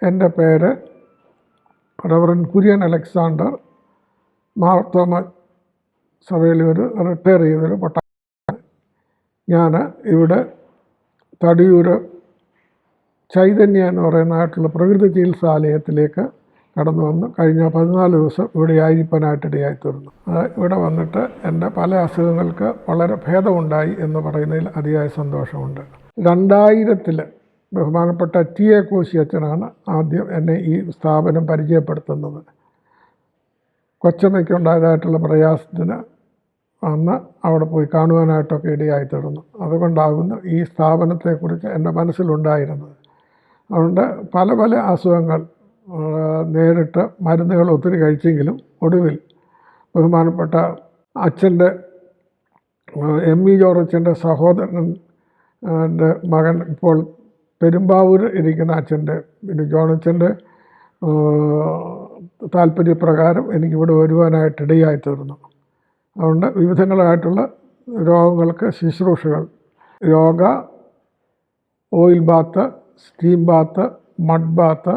എൻ്റെ പേര് reverend Kurian Alexander. Marthoma സഭയിൽ ഒരു റിട്ടയർ ചെയ്തൊരു ഞാൻ ഇവിടെ തടിയൂർ ചൈതന്യ എന്ന് പറയുന്നതായിട്ടുള്ള പ്രകൃതി ചികിത്സാലയത്തിലേക്ക് കടന്നു വന്ന് കഴിഞ്ഞ 14 ദിവസം ഇവിടെ ആയിരിക്കാനായിട്ടിടയായിത്തീർന്നു. ഇവിടെ വന്നിട്ട് എൻ്റെ പല അസുഖങ്ങൾക്ക് വളരെ ഭേദമുണ്ടായി എന്ന് പറയുന്നതിൽ അതിയായ സന്തോഷമുണ്ട്. 2000 ബഹുമാനപ്പെട്ട ടി.എ. കോശി അച്ഛനാണ് ആദ്യം എന്നെ ഈ സ്ഥാപനം പരിചയപ്പെടുത്തുന്നത്. കൊച്ചമ്മയ്ക്കുണ്ടായതായിട്ടുള്ള പ്രയാസത്തിന് അന്ന് അവിടെ പോയി കാണുവാനായിട്ടൊക്കെ ഇടയായിത്തീർന്നു. അതുകൊണ്ടാകുന്നു ഈ സ്ഥാപനത്തെക്കുറിച്ച് എൻ്റെ മനസ്സിലുണ്ടായിരുന്നത്. അതുകൊണ്ട് പല പല അസുഖങ്ങൾ നേരിട്ട് മരുന്നുകൾ ഒത്തിരി കഴിച്ചെങ്കിലും ഒടുവിൽ ബഹുമാനപ്പെട്ട അച്ഛൻ്റെ എം.ഇ. ജോർജ് അച്ഛൻ്റെ സഹോദരൻ്റെ മകൻ ഇപ്പോൾ പെരുമ്പാവൂർ ഇരിക്കുന്ന അച്ഛൻ്റെ പിന്നെ ജോണച്ചൻ്റെ താല്പര്യപ്രകാരം എനിക്കിവിടെ വരുവാനായിട്ടിടയായിത്തീർന്നു. അതുകൊണ്ട് വിവിധങ്ങളായിട്ടുള്ള രോഗങ്ങൾക്ക് ശുശ്രൂഷകൾ, yoga, oil Baat, steam Baat, mud Baat,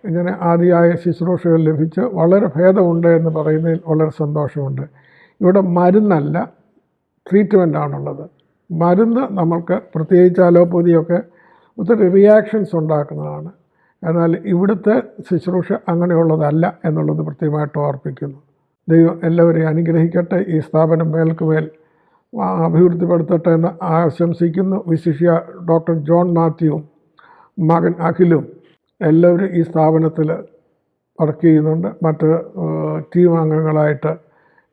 ഇങ്ങനെ ആദിയായ ശുശ്രൂഷകൾ ലഭിച്ച് വളരെ ഭേദമുണ്ട് എന്ന് പറയുന്നതിൽ വളരെ സന്തോഷമുണ്ട്. ഇവിടെ മരുന്നല്ല, ട്രീറ്റ്മെൻറ്റാണുള്ളത്. മരുന്ന് നമ്മൾക്ക് പ്രത്യേകിച്ച് അലോപ്പതിയൊക്കെ ഒത്തിരി റിയാക്ഷൻസ് ഉണ്ടാക്കുന്നതാണ്. എന്നാൽ ഇവിടുത്തെ ശുശ്രൂഷ അങ്ങനെയുള്ളതല്ല എന്നുള്ളത് പ്രത്യേകമായിട്ട് ഓർപ്പിക്കുന്നു. ദൈവം എല്ലാവരെയും അനുഗ്രഹിക്കട്ടെ. ഈ സ്ഥാപനം മേൽക്കുമേൽ അഭിവൃദ്ധിപ്പെടുത്തട്ടെ എന്ന് ആശംസിക്കുന്നു. വിശിഷ്യ ഡോക്ടർ ജോൺ മാത്യുവും മകൻ അഖിലും എല്ലാവരും ഈ സ്ഥാപനത്തിൽ വർക്ക് ചെയ്യുന്നുണ്ട്. മറ്റ് ടീം അംഗങ്ങളായിട്ട്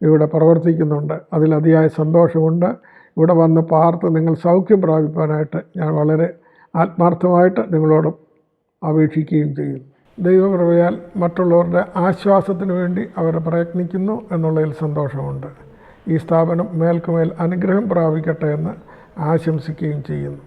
ഇവിടെ പ്രവർത്തിക്കുന്നുണ്ട്. അതിലതിയായ സന്തോഷമുണ്ട്. ഇവിടെ വന്ന് പാർത്ത് നിങ്ങൾ സൗഖ്യം പ്രാപിക്കാനായിട്ട് ഞാൻ വളരെ ആത്മാർത്ഥമായിട്ട് നിങ്ങളോട് അപേക്ഷിക്കുകയും ചെയ്യുന്നു. ദൈവകൃപയാൽ മറ്റുള്ളവരുടെ ആശ്വാസത്തിന് വേണ്ടി അവർ പ്രയത്നിക്കുന്നു എന്നുള്ളതിൽ സന്തോഷമുണ്ട്. ഈ സ്ഥാപനം മേൽക്കുമേൽ അനുഗ്രഹം പ്രാപിക്കട്ടെ എന്ന് ആശംസിക്കുകയും ചെയ്യുന്നു.